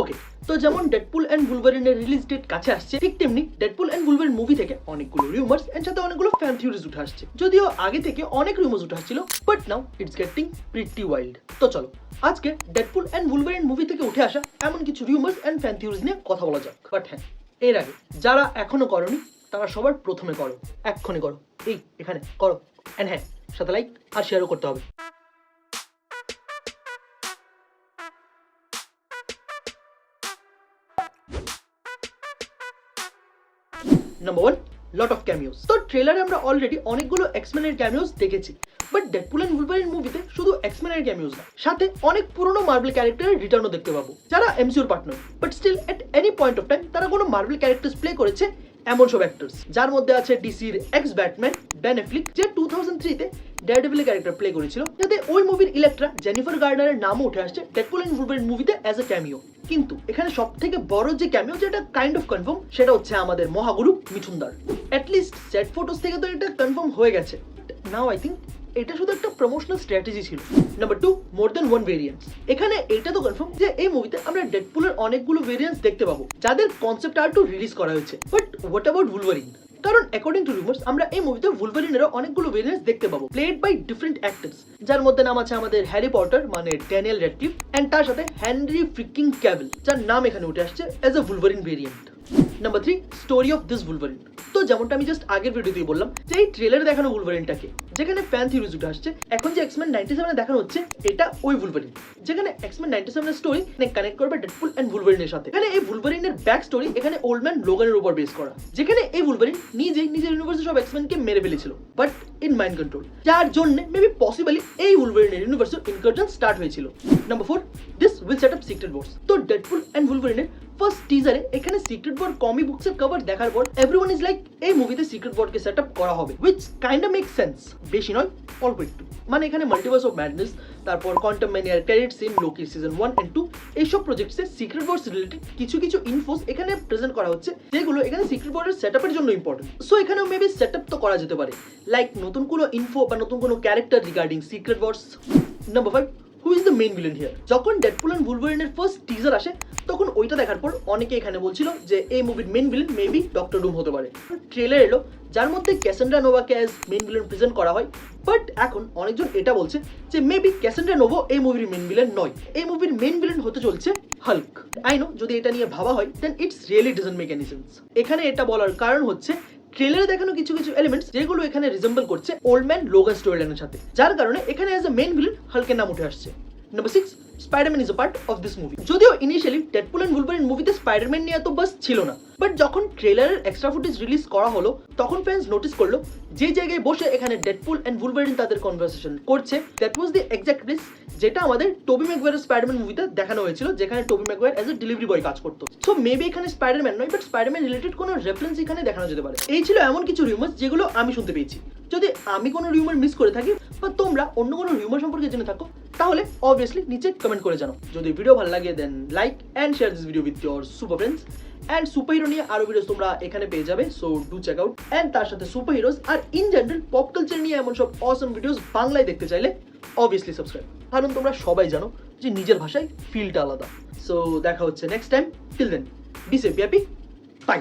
ওকে, তো যেমন Deadpool and বুলভারিনের release date কাছে আসছে, ঠিক তেমনি ডেডপুল অ্যান্ড বুলভারিন মুভি থেকে অনেকগুলো রিউমার্স এর সাথে অনেকগুলো ফ্যান থিওরিজ উঠে আসছে। যদিও আগে থেকে অনেক রিউমার্স উঠে আসছিল, but now it's getting pretty wild. তো চলো আজকে ডেডপুল অ্যান্ড বুলভারিন মুভি থেকে উঠে আসা এমন কিছু রিউমার্স অ্যান্ড ফ্যান থিওরিজ নিয়ে কথা বলা যাক। বাট হ্যাঁ, এর আগে যারা এখনো করনি তারা সবার প্রথমে করো, এক্ষুনি করো, এই এখানে করো। অ্যান্ড হ্যাঁ, সাথে লাইক আর শেয়ারও করতে হবে। Number 1, lot of cameos. তো ট্রেলারে আমরা অলরেডি অনেকগুলো এক্সম্যানের ক্যামিওস দেখেছি, বাট ডেডপুল অ্যান্ড বুলভারিন মুভিতে শুধু এক্সম্যানের ক্যামিওস না, সাথে অনেক পুরনো মার্বেল ক্যারেক্টারের রিটার্নও দেখতে পাবো, যারা এমসিইউর partner, but still at any point of time তারা কোনো মার্বেল ক্যারেক্টার্স প্লে করেছে এমন সব অ্যাক্টরস, যার মধ্যে আছে ডিসির এক্স ব্যাটম্যান বেন অ্যাফ্লেক, যে 2003-তে ডেয়ারডেভিলের ক্যারেক্টার প্লে করেছিল, যাতে ওই মুভির ইলেকট্রা জেনিফার গার্নারের নামও উঠে আসছে ডেডপুল অ্যান্ড বুলভারিন মুভিতে অ্যাজ এ ক্যামিও। কিন্তু এখানে সব থেকে বড় যে ক্যামিও, যেটা কাইন্ড অফ কনফার্ম, সেটা হচ্ছে আমাদের মহাগুরু মিঠুনদার। অ্যাটলিস্ট সেট ফটোস থেকে তো এটা কনফার্ম হয়ে গেছে। নাও আই থিঙ্ক এটা শুধু একটা প্রমোশনাল স্ট্র্যাটেজি ছিল। Number 2, more than one variants. এখানে এটা তো কনফার্ম যে এই মুভিতে আমরা ডেডপুলের অনেকগুলো ভেরিয়েন্টস দেখতে পাবো, যাদের কনসেপ্ট আর্টও রিলিজ করা হয়েছে। But what about Wolverine? কারণ অ্যাকর্ডিং টু রিউমার্স আমরা এই মুভিতে বুলভারিনেরও অনেকগুলো ভেরিয়েন্টস দেখতে পাবো, প্লেড বাই ডিফারেন্ট অ্যাক্টরস, যার মধ্যে নাম আছে আমাদের হ্যারি পটার মানে ড্যানিয়েল র্যাডক্লিফ, এন্ড তার সাথে হেনরি ফ্রিকিং ক্যাভিল, যার নাম এখানে উঠে আসছে as a Wolverine variant. Number 3, story of this Wolverine. তো যেমনটা আমি জাস্ট আগের ভিডিওতেই বললাম যে এই ট্রেলারে দেখানো বুলভারিনটাকে, যেখানে ফ্যান থিওরিজ উঠে আসছে এখন যে এক্সম্যান 97 দেখানো হচ্ছে এটা ওই বুলভারিন, যেখানে এক্সম্যান 97 এর স্টোরি কানেক্ট করবে ডেডপুল এন্ড বুলভারিনের সাথে। এখানে এই বুলভারিনের ব্যাক স্টোরি এখানে ওল্ড ম্যান লোগানের উপর বেস করা, যেখানে এই বুলভারিন নিজেই নিজের ইউনিভার্সে সব এক্সম্যানকে মেরে ফেলেছিল, বাট ইন মাইন্ড কন্ট্রোল, যার জন্য মেবি পসিবলি এই বুলভারিনের ইউনিভার্সে ইনকারশন স্টার্ট হয়েছিল। Number 4, this will set up secret wars. তো ডেডপুল এন্ড বুলভারিনের ফার্স্ট টিজারে এখানে সিক্রেট ওয়ার কমিক বুকসের কভার দেখার পর এভরিওয়ান ইজ লাইক এই মুভিতে সিক্রেট ওয়ারকে সেট আপ করা হবে, which kind of make sense. বেশি নয়, অল্প একটু। মানে এখানে মাল্টিভার্স অফ ম্যাডনেস, তারপর কোয়ান্টাম ম্যানিয়ার, credit scene, Loki season 1 and 2 এইসব প্রজেক্টসে সিক্রেট ওয়ার্স রিলেটেড কিছু কিছু ইনফোস এখানে প্রেজেন্ট করা হচ্ছে, যেগুলো এখানে সিক্রেট ওয়ারের সেটআপের জন্য ইম্পর্টেন্ট। সো এখানেও মেবি সেটআপ তো করা যেতে পারে, লাইক নতুন কোনো ইনফো বা নতুন কোনো character regarding secret wars. Number 5, who is the main villain here? যখন ডেডপুল এন্ড বুলভারিনের ফার্স্ট টিজার আসে তখন ওইটা দেখার পর অনেকে এখানে বলছিল যে এই মুভির মেইন ভিলেন মেবি ডক্টর ডুম হতে পারে। ট্রেলার এলো যার মধ্যে ক্যাসান্ড্রা নোভাকে অ্যাজ মেইন ভিলেন প্রেজেন্ট করা হয়, বাট এখন অনেকজন এটা বলছে যে মেবি ক্যাসান্ড্রা নোভা এই মুভির মেইন ভিলেন নয়, এই মুভির মেইন ভিলেন হতে চলছে হাল্ক। আই নো যদি এটা নিয়ে ভাবা হয় then it's really doesn't make any sense. এখানে এটা বলার কারণ হচ্ছে ট্রেলারে দেখানো কিছু কিছু এলিমেন্টস যেগুলো এখানে রিজেম্বল করছে ওল্ড ম্যান লোগান স্টোরি লাইনের সাথে, যার কারণে এখানে অ্যাজ এ মেইন ভিলেন হাল্কের নাম উঠে আসছে। Number 6, Spiderman is a part of this movie. যদিও ইনিশিয়ালি ডেডপুল এন্ড বুলভারিন মুভিতে স্পাইডারম্যান নিয়ে এত বাস ছিল না, বাট যখন ট্রেলারের এক্সট্রা ফুটেজ রিলিজ করা হলো তখন ফ্যান্স নোটিস করলো যে জায়গায় বসে এখানে ডেডপুল এন্ড বুলভারিন তাদের কনভারসেশন করছে, that was the exact place যেটা আমাদের টোবি ম্যাগুয়ারের স্পাইডারম্যান মুভিতে দেখানো হয়েছিল, যেখানে Tobey Maguire as a delivery boy কাজ করতো। সো মেবি এখানে স্পাইডারম্যান নয়, বাট স্পাইডারম্যান রিলেটেড কোনো রেফারেন্স এখানে দেখানো যেতে পারে। এই ছিল এমন কিছু রিউমার্স যেগুলো আমি শুনতে পেয়েছি। যদি আমি কোনো রিউমার মিস করে থাকি বা তোমরা অন্য কোনো রিউমার সম্পর্কে জেনে থাকো তাহলে অবভিয়াসলি নিচে কমেন্ট করে জানাও। যদি ভিডিও ভালো লাগে then like and share this video with your super friends. And super hero নিয়ে আরো ভিডিওস তোমরা এখানে পেয়ে যাবে, so do check out. And তার সাথে সুপার হিরোস আর ইন জেনারেল পপ কালচার নিয়ে এমন সব অসম ভিডিওস বাংলায় দেখতে চাইলে অবভিয়াসলি সাবস্ক্রাইব, কারণ তোমরা সবাই জানো যে নিজের ভাষায় ফিলটা আলাদা। সো দেখা হচ্ছে next time, till then be safe, be happy, by.